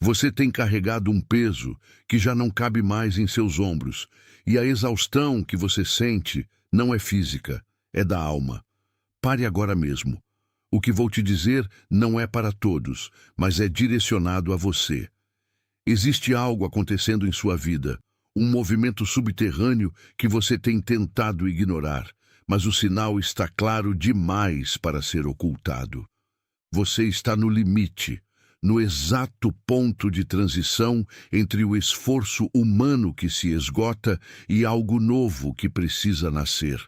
Você tem carregado um peso que já não cabe mais em seus ombros, e a exaustão que você sente não é física, é da alma. Pare agora mesmo. O que vou te dizer não é para todos, mas é direcionado a você. Existe algo acontecendo em sua vida, um movimento subterrâneo que você tem tentado ignorar, mas o sinal está claro demais para ser ocultado. Você está no limite, no exato ponto de transição entre o esforço humano que se esgota e algo novo que precisa nascer.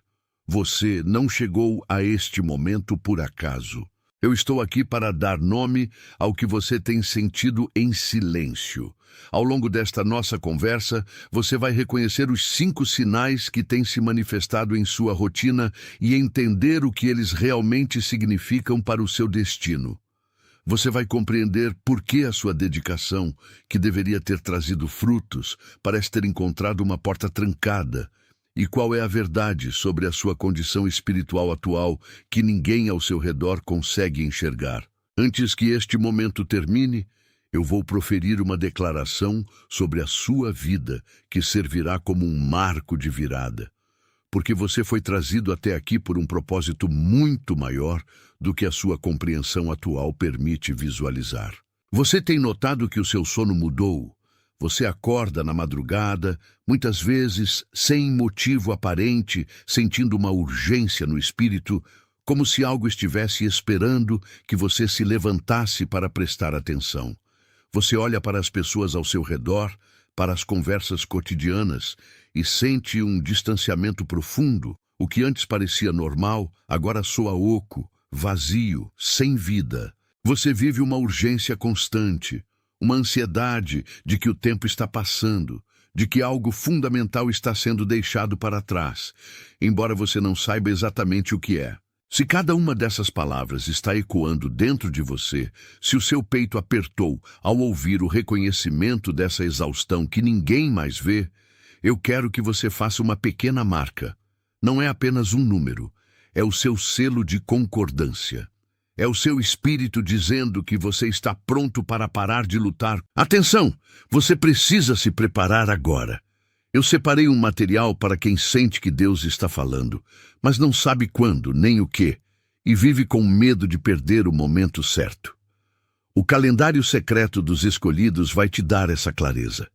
Você não chegou a este momento por acaso. Eu estou aqui para dar nome ao que você tem sentido em silêncio. Ao longo desta nossa conversa, você vai reconhecer os 5 sinais que têm se manifestado em sua rotina e entender o que eles realmente significam para o seu destino. Você vai compreender por que a sua dedicação, que deveria ter trazido frutos, parece ter encontrado uma porta trancada, e qual é a verdade sobre a sua condição espiritual atual que ninguém ao seu redor consegue enxergar. Antes que este momento termine, eu vou proferir uma declaração sobre a sua vida que servirá como um marco de virada. Porque você foi trazido até aqui por um propósito muito maior do que a sua compreensão atual permite visualizar. Você tem notado que o seu sono mudou? Você acorda na madrugada, muitas vezes sem motivo aparente, sentindo uma urgência no espírito, como se algo estivesse esperando que você se levantasse para prestar atenção. Você olha para as pessoas ao seu redor, para as conversas cotidianas, e sente um distanciamento profundo. O que antes parecia normal, agora soa oco, vazio, sem vida. Você vive uma urgência constante, uma ansiedade de que o tempo está passando, de que algo fundamental está sendo deixado para trás, embora você não saiba exatamente o que é. Se cada uma dessas palavras está ecoando dentro de você, se o seu peito apertou ao ouvir o reconhecimento dessa exaustão que ninguém mais vê, eu quero que você faça uma pequena marca. Não é apenas um número, é o seu selo de concordância. É o seu espírito dizendo que você está pronto para parar de lutar. Atenção! Você precisa se preparar agora. Eu separei um material para quem sente que Deus está falando, mas não sabe quando nem o que, e vive com medo de perder o momento certo. O calendário secreto dos escolhidos vai te dar essa clareza.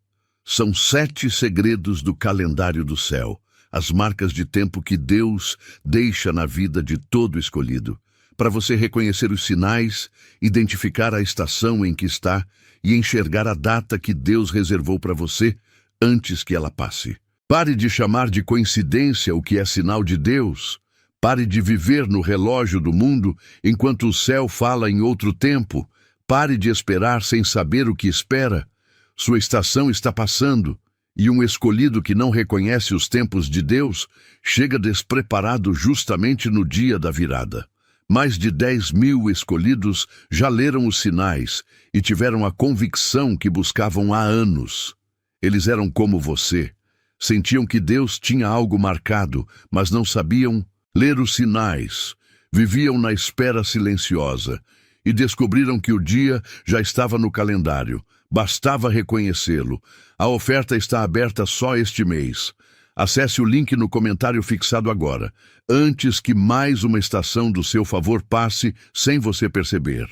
São 7 segredos do calendário do céu, as marcas de tempo que Deus deixa na vida de todo escolhido, para você reconhecer os sinais, identificar a estação em que está e enxergar a data que Deus reservou para você antes que ela passe. Pare de chamar de coincidência o que é sinal de Deus. Pare de viver no relógio do mundo enquanto o céu fala em outro tempo. Pare de esperar sem saber o que espera. Sua estação está passando, e um escolhido que não reconhece os tempos de Deus chega despreparado justamente no dia da virada. Mais de 10.000 escolhidos já leram os sinais e tiveram a convicção que buscavam há anos. Eles eram como você. Sentiam que Deus tinha algo marcado, mas não sabiam ler os sinais. Viviam na espera silenciosa e descobriram que o dia já estava no calendário. Bastava reconhecê-lo. A oferta está aberta só este mês. Acesse o link no comentário fixado agora, antes que mais uma estação do seu favor passe sem você perceber.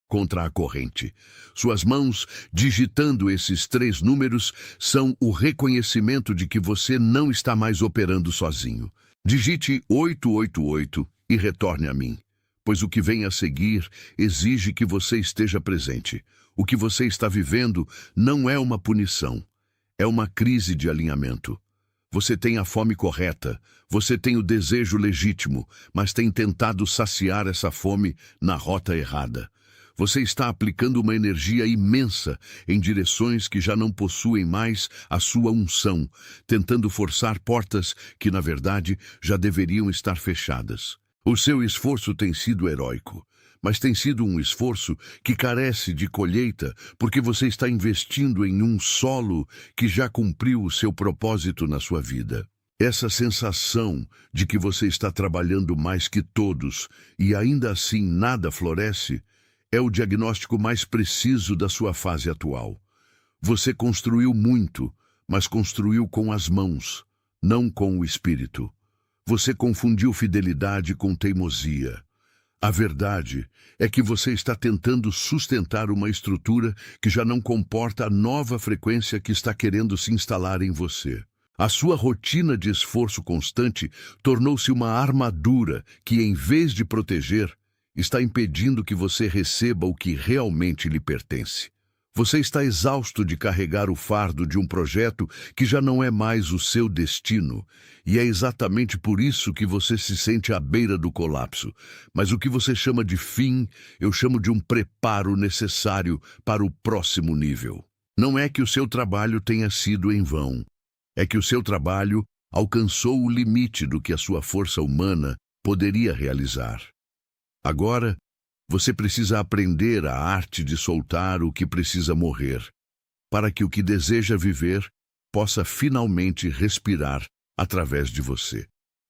Contra a corrente. Suas mãos, digitando esses 3 números, são o reconhecimento de que você não está mais operando sozinho. Digite 888 e retorne a mim, pois o que vem a seguir exige que você esteja presente. O que você está vivendo não é uma punição, é uma crise de alinhamento. Você tem a fome correta, você tem o desejo legítimo, mas tem tentado saciar essa fome na rota errada. Você está aplicando uma energia imensa em direções que já não possuem mais a sua unção, tentando forçar portas que, na verdade, já deveriam estar fechadas. O seu esforço tem sido heróico, mas tem sido um esforço que carece de colheita porque você está investindo em um solo que já cumpriu o seu propósito na sua vida. Essa sensação de que você está trabalhando mais que todos e ainda assim nada floresce é o diagnóstico mais preciso da sua fase atual. Você construiu muito, mas construiu com as mãos, não com o espírito. Você confundiu fidelidade com teimosia. A verdade é que você está tentando sustentar uma estrutura que já não comporta a nova frequência que está querendo se instalar em você. A sua rotina de esforço constante tornou-se uma armadura que, em vez de proteger, está impedindo que você receba o que realmente lhe pertence. Você está exausto de carregar o fardo de um projeto que já não é mais o seu destino, e é exatamente por isso que você se sente à beira do colapso. Mas o que você chama de fim, eu chamo de um preparo necessário para o próximo nível. Não é que o seu trabalho tenha sido em vão. É que o seu trabalho alcançou o limite do que a sua força humana poderia realizar. Agora, você precisa aprender a arte de soltar o que precisa morrer, para que o que deseja viver possa finalmente respirar através de você.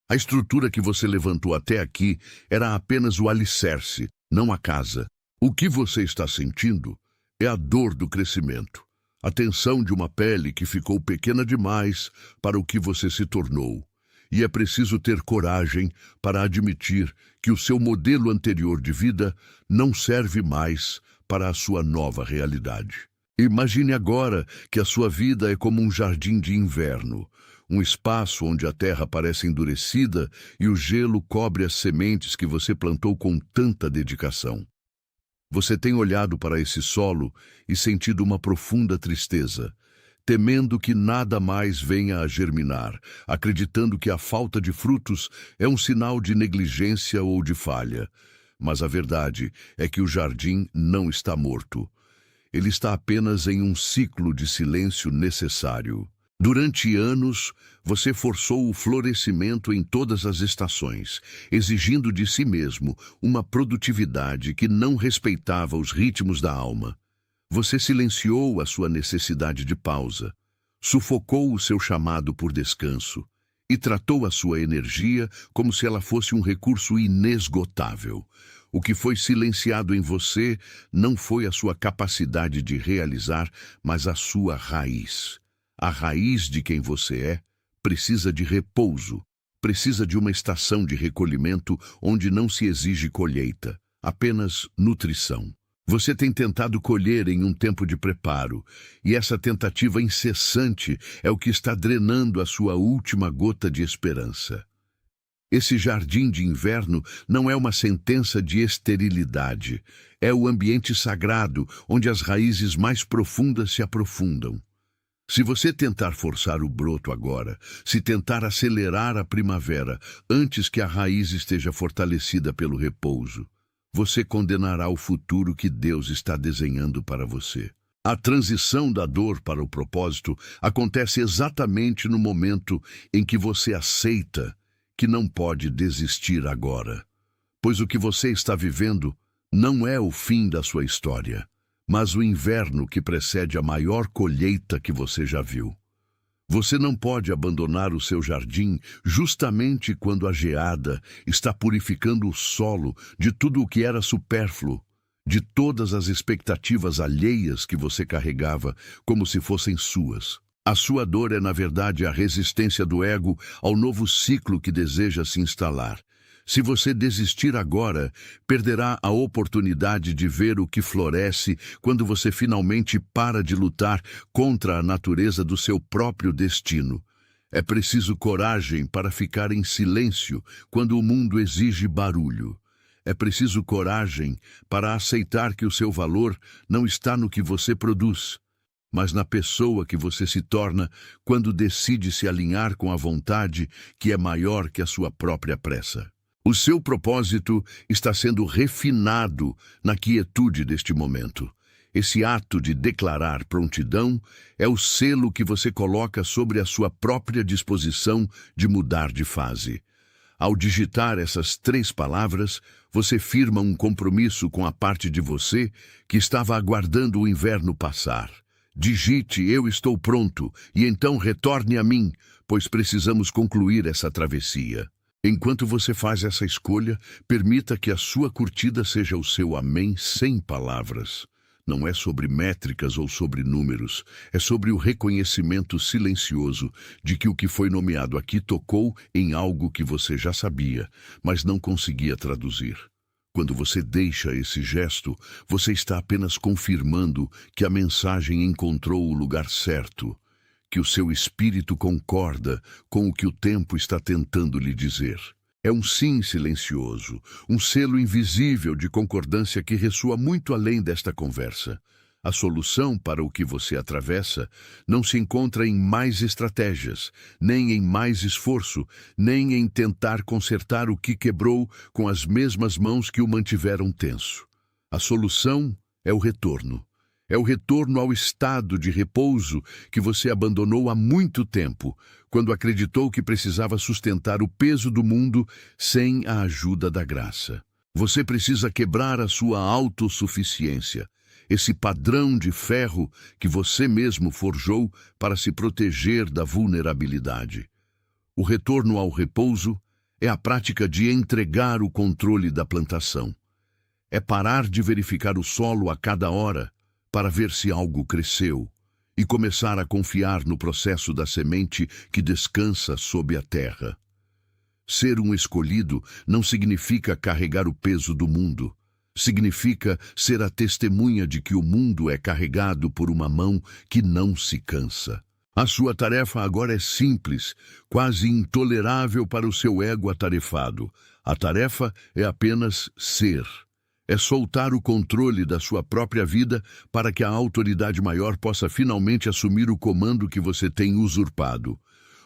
A estrutura que você levantou até aqui era apenas o alicerce, não a casa. O que você está sentindo é a dor do crescimento. A tensão de uma pele que ficou pequena demais para o que você se tornou. E é preciso ter coragem para admitir que o seu modelo anterior de vida não serve mais para a sua nova realidade. Imagine agora que a sua vida é como um jardim de inverno, um espaço onde a terra parece endurecida e o gelo cobre as sementes que você plantou com tanta dedicação. Você tem olhado para esse solo e sentido uma profunda tristeza, temendo que nada mais venha a germinar, acreditando que a falta de frutos é um sinal de negligência ou de falha. Mas a verdade é que o jardim não está morto. Ele está apenas em um ciclo de silêncio necessário. Durante anos, você forçou o florescimento em todas as estações, exigindo de si mesmo uma produtividade que não respeitava os ritmos da alma. Você silenciou a sua necessidade de pausa, sufocou o seu chamado por descanso e tratou a sua energia como se ela fosse um recurso inesgotável. O que foi silenciado em você não foi a sua capacidade de realizar, mas a sua raiz. A raiz de quem você é precisa de repouso, precisa de uma estação de recolhimento onde não se exige colheita, apenas nutrição. Você tem tentado colher em um tempo de preparo, e essa tentativa incessante é o que está drenando a sua última gota de esperança. Esse jardim de inverno não é uma sentença de esterilidade, é o ambiente sagrado onde as raízes mais profundas se aprofundam. Se você tentar forçar o broto agora, se tentar acelerar a primavera antes que a raiz esteja fortalecida pelo repouso, você condenará o futuro que Deus está desenhando para você. A transição da dor para o propósito acontece exatamente no momento em que você aceita que não pode desistir agora, pois o que você está vivendo não é o fim da sua história, mas o inverno que precede a maior colheita que você já viu. Você não pode abandonar o seu jardim justamente quando a geada está purificando o solo de tudo o que era supérfluo, de todas as expectativas alheias que você carregava como se fossem suas. A sua dor é, na verdade, a resistência do ego ao novo ciclo que deseja se instalar. Se você desistir agora, perderá a oportunidade de ver o que floresce quando você finalmente para de lutar contra a natureza do seu próprio destino. É preciso coragem para ficar em silêncio quando o mundo exige barulho. É preciso coragem para aceitar que o seu valor não está no que você produz, mas na pessoa que você se torna quando decide se alinhar com a vontade que é maior que a sua própria pressa. O seu propósito está sendo refinado na quietude deste momento. Esse ato de declarar prontidão é o selo que você coloca sobre a sua própria disposição de mudar de fase. Ao digitar essas 3 palavras, você firma um compromisso com a parte de você que estava aguardando o inverno passar. Digite "Eu estou pronto" e então retorne a mim, pois precisamos concluir essa travessia. Enquanto você faz essa escolha, permita que a sua curtida seja o seu amém sem palavras. Não é sobre métricas ou sobre números, é sobre o reconhecimento silencioso de que o que foi nomeado aqui tocou em algo que você já sabia, mas não conseguia traduzir. Quando você deixa esse gesto, você está apenas confirmando que a mensagem encontrou o lugar certo, que o seu espírito concorda com o que o tempo está tentando lhe dizer. É um sim silencioso, um selo invisível de concordância que ressoa muito além desta conversa. A solução para o que você atravessa não se encontra em mais estratégias, nem em mais esforço, nem em tentar consertar o que quebrou com as mesmas mãos que o mantiveram tenso. A solução é o retorno. É o retorno ao estado de repouso que você abandonou há muito tempo, quando acreditou que precisava sustentar o peso do mundo sem a ajuda da graça. Você precisa quebrar a sua autossuficiência, esse padrão de ferro que você mesmo forjou para se proteger da vulnerabilidade. O retorno ao repouso é a prática de entregar o controle da plantação. É parar de verificar o solo a cada hora para ver se algo cresceu e começar a confiar no processo da semente que descansa sob a terra. Ser um escolhido não significa carregar o peso do mundo. Significa ser a testemunha de que o mundo é carregado por uma mão que não se cansa. A sua tarefa agora é simples, quase intolerável para o seu ego atarefado. A tarefa é apenas ser. É soltar o controle da sua própria vida para que a autoridade maior possa finalmente assumir o comando que você tem usurpado.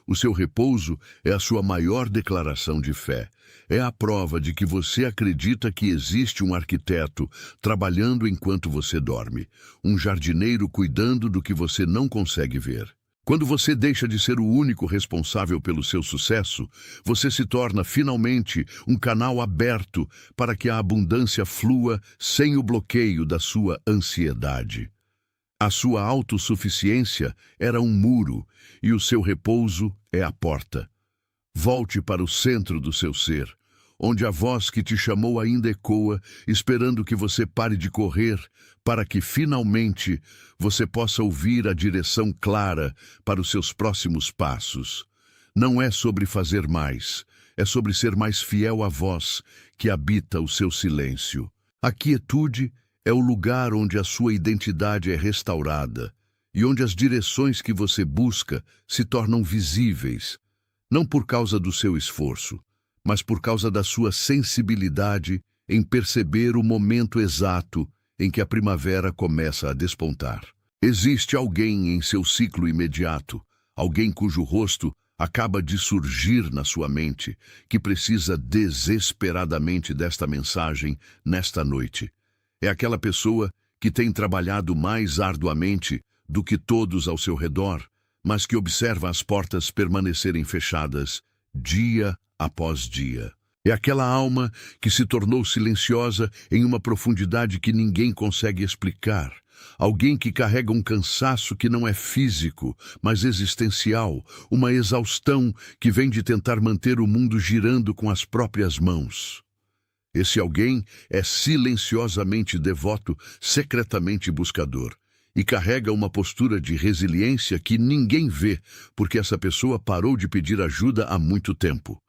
O seu repouso é a sua maior declaração de fé. É a prova de que você acredita que existe um arquiteto trabalhando enquanto você dorme, um jardineiro cuidando do que você não consegue ver. Quando você deixa de ser o único responsável pelo seu sucesso, você se torna finalmente um canal aberto para que a abundância flua sem o bloqueio da sua ansiedade. A sua autossuficiência era um muro e o seu repouso é a porta. Volte para o centro do seu ser, onde a voz que te chamou ainda ecoa, esperando que você pare de correr, para que finalmente você possa ouvir a direção clara para os seus próximos passos. Não é sobre fazer mais, é sobre ser mais fiel à voz que habita o seu silêncio. A quietude é o lugar onde a sua identidade é restaurada e onde as direções que você busca se tornam visíveis, não por causa do seu esforço, mas por causa da sua sensibilidade em perceber o momento exato em que a primavera começa a despontar. Existe alguém em seu ciclo imediato, alguém cujo rosto acaba de surgir na sua mente, que precisa desesperadamente desta mensagem nesta noite. É aquela pessoa que tem trabalhado mais arduamente do que todos ao seu redor, mas que observa as portas permanecerem fechadas dia após dia. É aquela alma que se tornou silenciosa em uma profundidade que ninguém consegue explicar. Alguém que carrega um cansaço que não é físico, mas existencial, uma exaustão que vem de tentar manter o mundo girando com as próprias mãos. Esse alguém é silenciosamente devoto, secretamente buscador, e carrega uma postura de resiliência que ninguém vê, porque essa pessoa parou de pedir ajuda há muito tempo.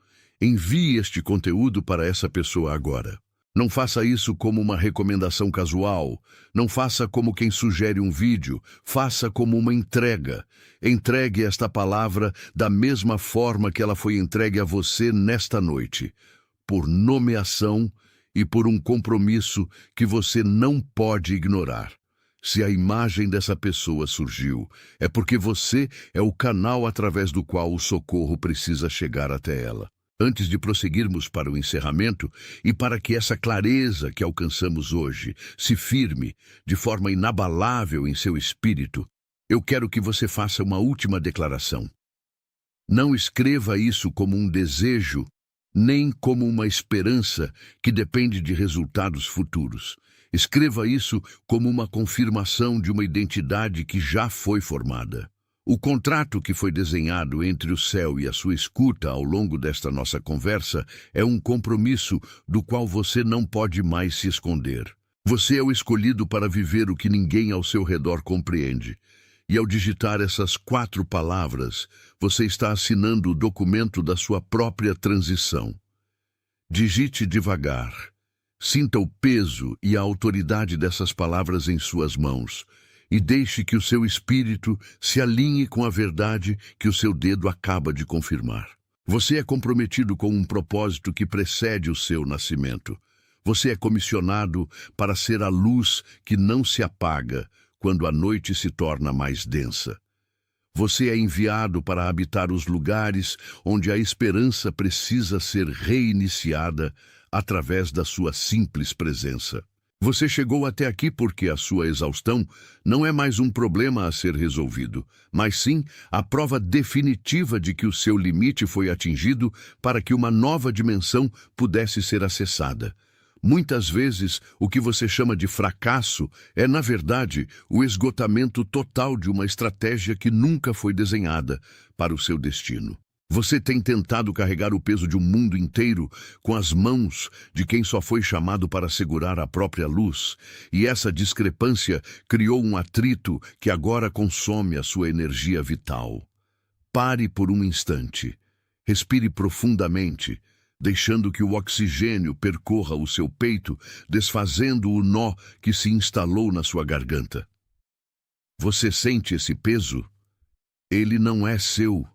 Envie este conteúdo para essa pessoa agora. Não faça isso como uma recomendação casual. Não faça como quem sugere um vídeo. Faça como uma entrega. Entregue esta palavra da mesma forma que ela foi entregue a você nesta noite, por nomeação e por um compromisso que você não pode ignorar. Se a imagem dessa pessoa surgiu, é porque você é o canal através do qual o socorro precisa chegar até ela. Antes de prosseguirmos para o encerramento, e para que essa clareza que alcançamos hoje se firme de forma inabalável em seu espírito, eu quero que você faça uma última declaração. Não escreva isso como um desejo, nem como uma esperança que depende de resultados futuros. Escreva isso como uma confirmação de uma identidade que já foi formada. O contrato que foi desenhado entre o céu e a sua escuta ao longo desta nossa conversa é um compromisso do qual você não pode mais se esconder. Você é o escolhido para viver o que ninguém ao seu redor compreende. E ao digitar essas 4 palavras, você está assinando o documento da sua própria transição. Digite devagar. Sinta o peso e a autoridade dessas palavras em suas mãos e deixe que o seu espírito se alinhe com a verdade que o seu dedo acaba de confirmar. Você é comprometido com um propósito que precede o seu nascimento. Você é comissionado para ser a luz que não se apaga quando a noite se torna mais densa. Você é enviado para habitar os lugares onde a esperança precisa ser reiniciada através da sua simples presença. Você chegou até aqui porque a sua exaustão não é mais um problema a ser resolvido, mas sim a prova definitiva de que o seu limite foi atingido para que uma nova dimensão pudesse ser acessada. Muitas vezes, o que você chama de fracasso é, na verdade, o esgotamento total de uma estratégia que nunca foi desenhada para o seu destino. Você tem tentado carregar o peso de um mundo inteiro com as mãos de quem só foi chamado para segurar a própria luz, e essa discrepância criou um atrito que agora consome a sua energia vital. Pare por um instante. Respire profundamente, deixando que o oxigênio percorra o seu peito, desfazendo o nó que se instalou na sua garganta. Você sente esse peso? Ele não é seu.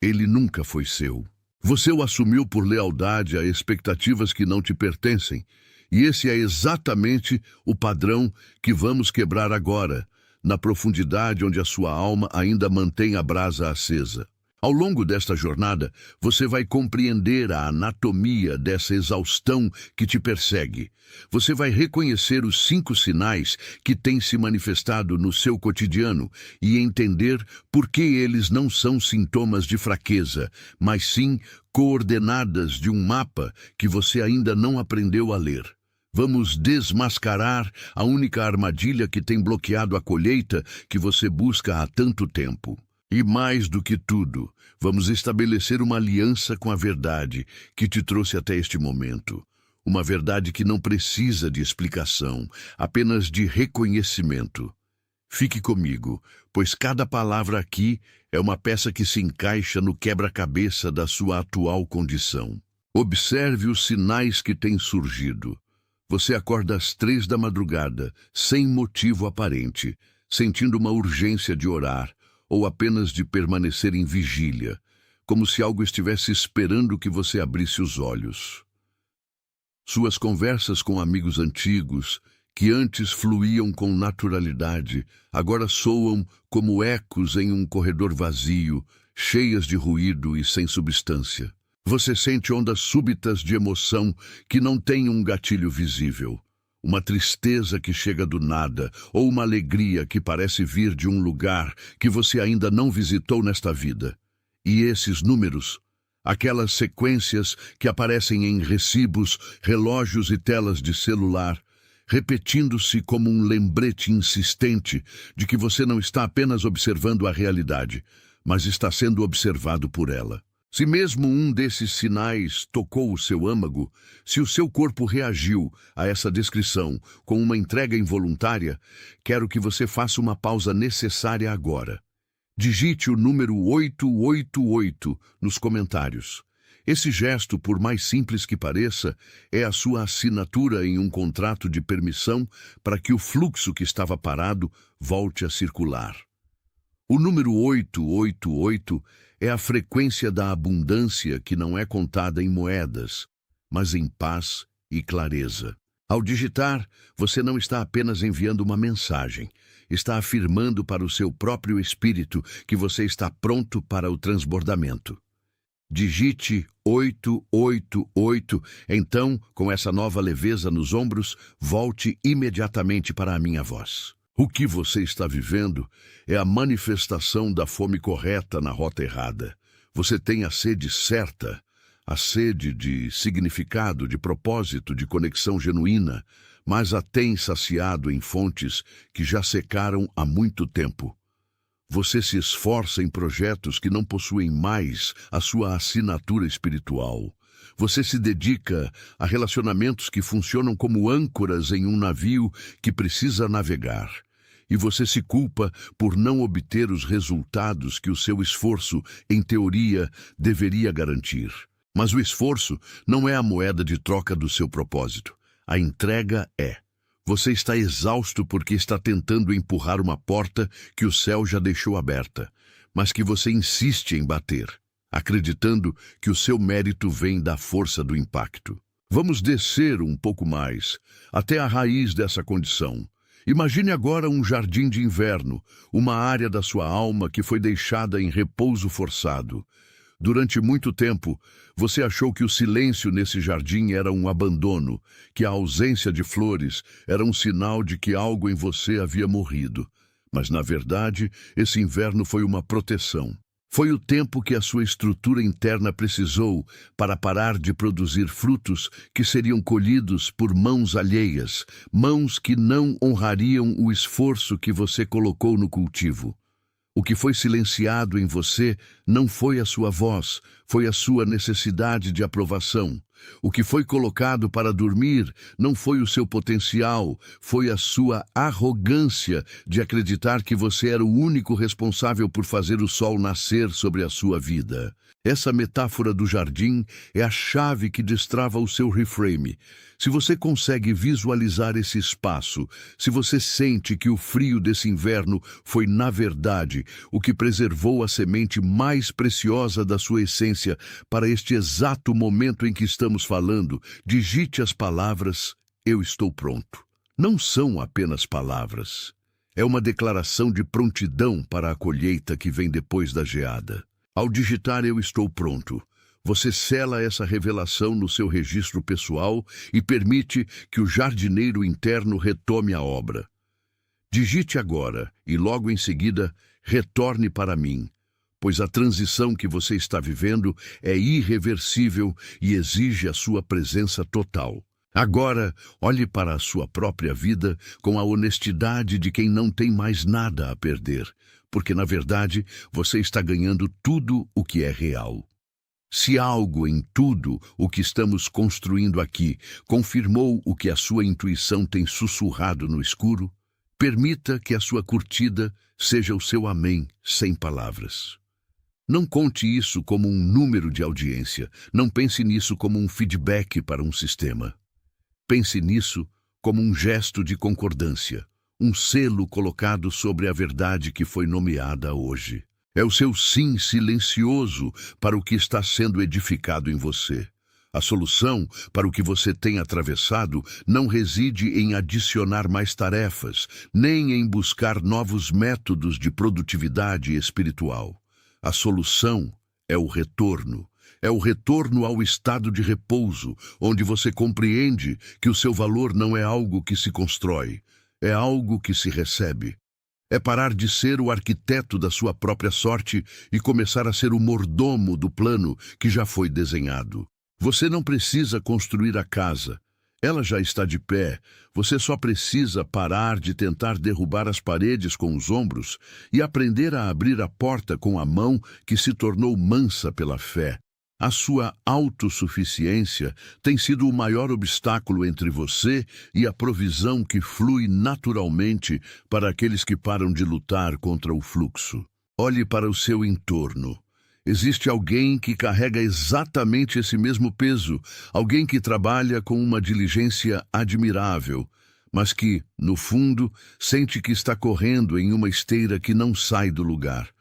Ele nunca foi seu. Você o assumiu por lealdade a expectativas que não te pertencem, e esse é exatamente o padrão que vamos quebrar agora, na profundidade onde a sua alma ainda mantém a brasa acesa. Ao longo desta jornada, você vai compreender a anatomia dessa exaustão que te persegue. Você vai reconhecer os 5 sinais que têm se manifestado no seu cotidiano e entender por que eles não são sintomas de fraqueza, mas sim coordenadas de um mapa que você ainda não aprendeu a ler. Vamos desmascarar a única armadilha que tem bloqueado a colheita que você busca há tanto tempo. E mais do que tudo, vamos estabelecer uma aliança com a verdade que te trouxe até este momento. Uma verdade que não precisa de explicação, apenas de reconhecimento. Fique comigo, pois cada palavra aqui é uma peça que se encaixa no quebra-cabeça da sua atual condição. Observe os sinais que têm surgido. Você acorda às 3 da madrugada, sem motivo aparente, sentindo uma urgência de orar, ou apenas de permanecer em vigília, como se algo estivesse esperando que você abrisse os olhos. Suas conversas com amigos antigos, que antes fluíam com naturalidade, agora soam como ecos em um corredor vazio, cheias de ruído e sem substância. Você sente ondas súbitas de emoção que não têm um gatilho visível. Uma tristeza que chega do nada, ou uma alegria que parece vir de um lugar que você ainda não visitou nesta vida. E esses números, aquelas sequências que aparecem em recibos, relógios e telas de celular, repetindo-se como um lembrete insistente de que você não está apenas observando a realidade, mas está sendo observado por ela. Se mesmo um desses sinais tocou o seu âmago, se o seu corpo reagiu a essa descrição com uma entrega involuntária, quero que você faça uma pausa necessária agora. Digite o número 888 nos comentários. Esse gesto, por mais simples que pareça, é a sua assinatura em um contrato de permissão para que o fluxo que estava parado volte a circular. O número 888 é a frequência da abundância que não é contada em moedas, mas em paz e clareza. Ao digitar, você não está apenas enviando uma mensagem, está afirmando para o seu próprio espírito que você está pronto para o transbordamento. Digite 888, então, com essa nova leveza nos ombros, volte imediatamente para a minha voz. O que você está vivendo é a manifestação da fome correta na rota errada. Você tem a sede certa, a sede de significado, de propósito, de conexão genuína, mas a tem saciado em fontes que já secaram há muito tempo. Você se esforça em projetos que não possuem mais a sua assinatura espiritual. Você se dedica a relacionamentos que funcionam como âncoras em um navio que precisa navegar. E você se culpa por não obter os resultados que o seu esforço, em teoria, deveria garantir. Mas o esforço não é a moeda de troca do seu propósito. A entrega é. Você está exausto porque está tentando empurrar uma porta que o céu já deixou aberta, mas que você insiste em bater, acreditando que o seu mérito vem da força do impacto. Vamos descer um pouco mais, até a raiz dessa condição. Imagine agora um jardim de inverno, uma área da sua alma que foi deixada em repouso forçado. Durante muito tempo, você achou que o silêncio nesse jardim era um abandono, que a ausência de flores era um sinal de que algo em você havia morrido. Mas, na verdade, esse inverno foi uma proteção. Foi o tempo que a sua estrutura interna precisou para parar de produzir frutos que seriam colhidos por mãos alheias, mãos que não honrariam o esforço que você colocou no cultivo. O que foi silenciado em você não foi a sua voz, foi a sua necessidade de aprovação. O que foi colocado para dormir não foi o seu potencial, foi a sua arrogância de acreditar que você era o único responsável por fazer o sol nascer sobre a sua vida. Essa metáfora do jardim é a chave que destrava o seu reframe. Se você consegue visualizar esse espaço, se você sente que o frio desse inverno foi, na verdade, o que preservou a semente mais preciosa da sua essência para este exato momento em que estamos falando, digite as palavras "Eu estou pronto". Não são apenas palavras. É uma declaração de prontidão para a colheita que vem depois da geada. Ao digitar "Eu estou pronto", você sela essa revelação no seu registro pessoal e permite que o jardineiro interno retome a obra. Digite agora e logo em seguida "Retorne para mim", pois a transição que você está vivendo é irreversível e exige a sua presença total. Agora, olhe para a sua própria vida com a honestidade de quem não tem mais nada a perder, porque, na verdade, você está ganhando tudo o que é real. Se algo em tudo o que estamos construindo aqui confirmou o que a sua intuição tem sussurrado no escuro, permita que a sua curtida seja o seu amém sem palavras. Não conte isso como um número de audiência, não pense nisso como um feedback para um sistema. Pense nisso como um gesto de concordância, um selo colocado sobre a verdade que foi nomeada hoje. É o seu sim silencioso para o que está sendo edificado em você. A solução para o que você tem atravessado não reside em adicionar mais tarefas, nem em buscar novos métodos de produtividade espiritual. A solução é o retorno. É o retorno ao estado de repouso, onde você compreende que o seu valor não é algo que se constrói, é algo que se recebe. É parar de ser o arquiteto da sua própria sorte e começar a ser o mordomo do plano que já foi desenhado. Você não precisa construir a casa. Ela já está de pé. Você só precisa parar de tentar derrubar as paredes com os ombros e aprender a abrir a porta com a mão que se tornou mansa pela fé. A sua autossuficiência tem sido o maior obstáculo entre você e a provisão que flui naturalmente para aqueles que param de lutar contra o fluxo. Olhe para o seu entorno. Existe alguém que carrega exatamente esse mesmo peso, alguém que trabalha com uma diligência admirável, mas que, no fundo, sente que está correndo em uma esteira que não sai do lugar.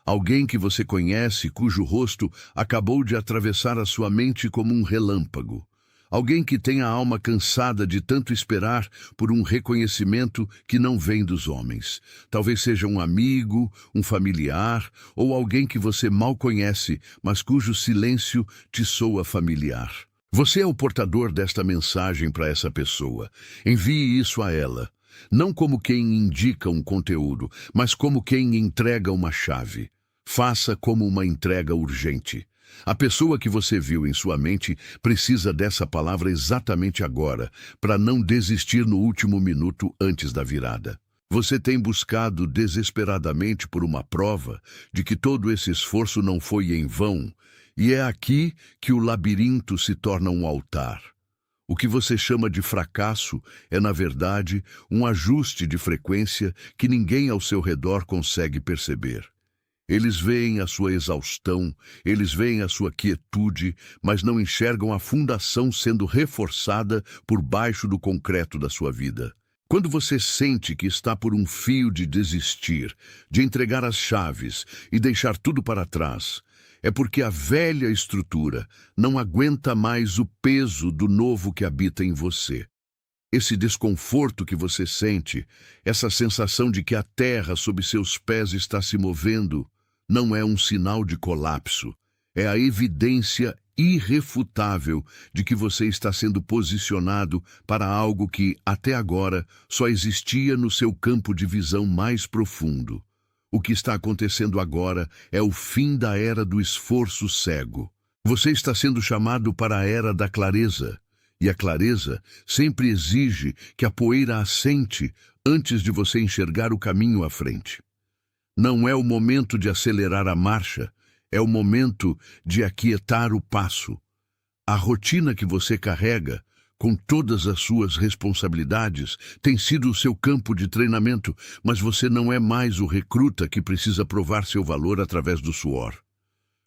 Alguém que você conhece, cujo rosto acabou de atravessar a sua mente como um relâmpago. Alguém que tem a alma cansada de tanto esperar por um reconhecimento que não vem dos homens. Talvez seja um amigo, um familiar ou alguém que você mal conhece, mas cujo silêncio te soa familiar. Você é o portador desta mensagem para essa pessoa. Envie isso a ela. Não como quem indica um conteúdo, mas como quem entrega uma chave. Faça como uma entrega urgente. A pessoa que você viu em sua mente precisa dessa palavra exatamente agora, para não desistir no último minuto antes da virada. Você tem buscado desesperadamente por uma prova de que todo esse esforço não foi em vão, e é aqui que o labirinto se torna um altar. O que você chama de fracasso é, na verdade, um ajuste de frequência que ninguém ao seu redor consegue perceber. Eles veem a sua exaustão, eles veem a sua quietude, mas não enxergam a fundação sendo reforçada por baixo do concreto da sua vida. Quando você sente que está por um fio de desistir, de entregar as chaves e deixar tudo para trás, é porque a velha estrutura não aguenta mais o peso do novo que habita em você. Esse desconforto que você sente, essa sensação de que a terra sob seus pés está se movendo, não é um sinal de colapso. É a evidência irrefutável de que você está sendo posicionado para algo que, até agora, só existia no seu campo de visão mais profundo. O que está acontecendo agora é o fim da era do esforço cego. Você está sendo chamado para a era da clareza. E a clareza sempre exige que a poeira assente antes de você enxergar o caminho à frente. Não é o momento de acelerar a marcha, é o momento de aquietar o passo. A rotina que você carrega, com todas as suas responsabilidades, tem sido o seu campo de treinamento, mas você não é mais o recruta que precisa provar seu valor através do suor.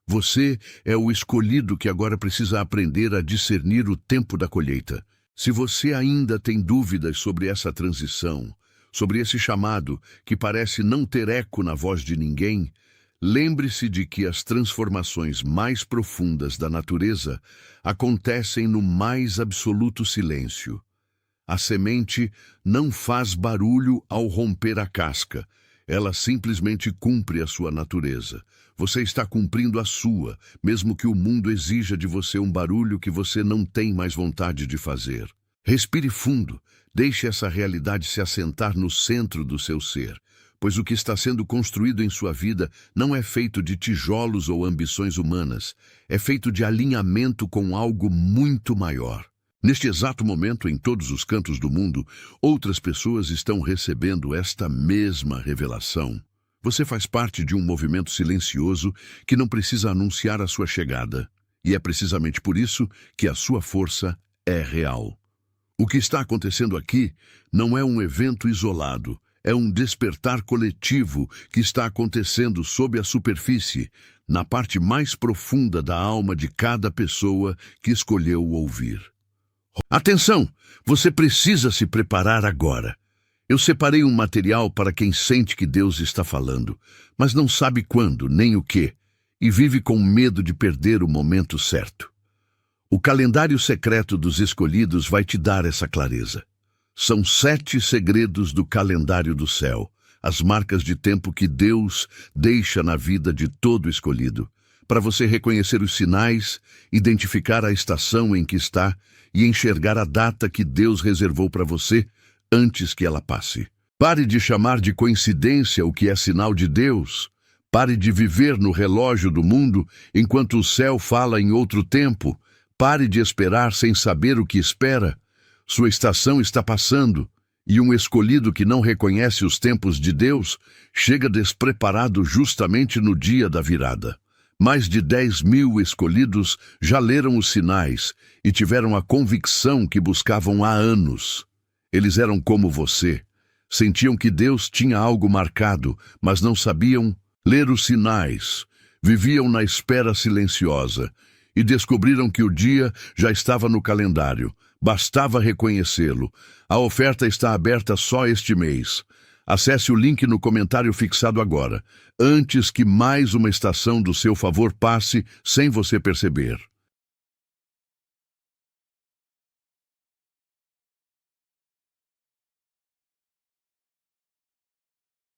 Você é o escolhido que agora precisa aprender a discernir o tempo da colheita. Se você ainda tem dúvidas sobre essa transição, sobre esse chamado que parece não ter eco na voz de ninguém, lembre-se de que as transformações mais profundas da natureza acontecem no mais absoluto silêncio. A semente não faz barulho ao romper a casca, ela simplesmente cumpre a sua natureza. Você está cumprindo a sua, mesmo que o mundo exija de você um barulho que você não tem mais vontade de fazer. Respire fundo, deixe essa realidade se assentar no centro do seu ser, pois o que está sendo construído em sua vida não é feito de tijolos ou ambições humanas, é feito de alinhamento com algo muito maior. Neste exato momento, em todos os cantos do mundo, outras pessoas estão recebendo esta mesma revelação. Você faz parte de um movimento silencioso que não precisa anunciar a sua chegada, e é precisamente por isso que a sua força é real. O que está acontecendo aqui não é um evento isolado, é um despertar coletivo que está acontecendo sob a superfície, na parte mais profunda da alma de cada pessoa que escolheu ouvir. Atenção! Você precisa se preparar agora. Eu separei um material para quem sente que Deus está falando, mas não sabe quando nem o que, e vive com medo de perder o momento certo. O calendário secreto dos escolhidos vai te dar essa clareza. São 7 segredos do calendário do céu, as marcas de tempo que Deus deixa na vida de todo escolhido, para você reconhecer os sinais, identificar a estação em que está e enxergar a data que Deus reservou para você antes que ela passe. Pare de chamar de coincidência o que é sinal de Deus. Pare de viver no relógio do mundo enquanto o céu fala em outro tempo. Pare de esperar sem saber o que espera. Sua estação está passando, e um escolhido que não reconhece os tempos de Deus chega despreparado justamente no dia da virada. Mais de 10.000 escolhidos já leram os sinais e tiveram a convicção que buscavam há anos. Eles eram como você. Sentiam que Deus tinha algo marcado, mas não sabiam ler os sinais. Viviam na espera silenciosa e descobriram que o dia já estava no calendário. Bastava reconhecê-lo. A oferta está aberta só este mês. Acesse o link no comentário fixado agora, antes que mais uma estação do seu favor passe sem você perceber.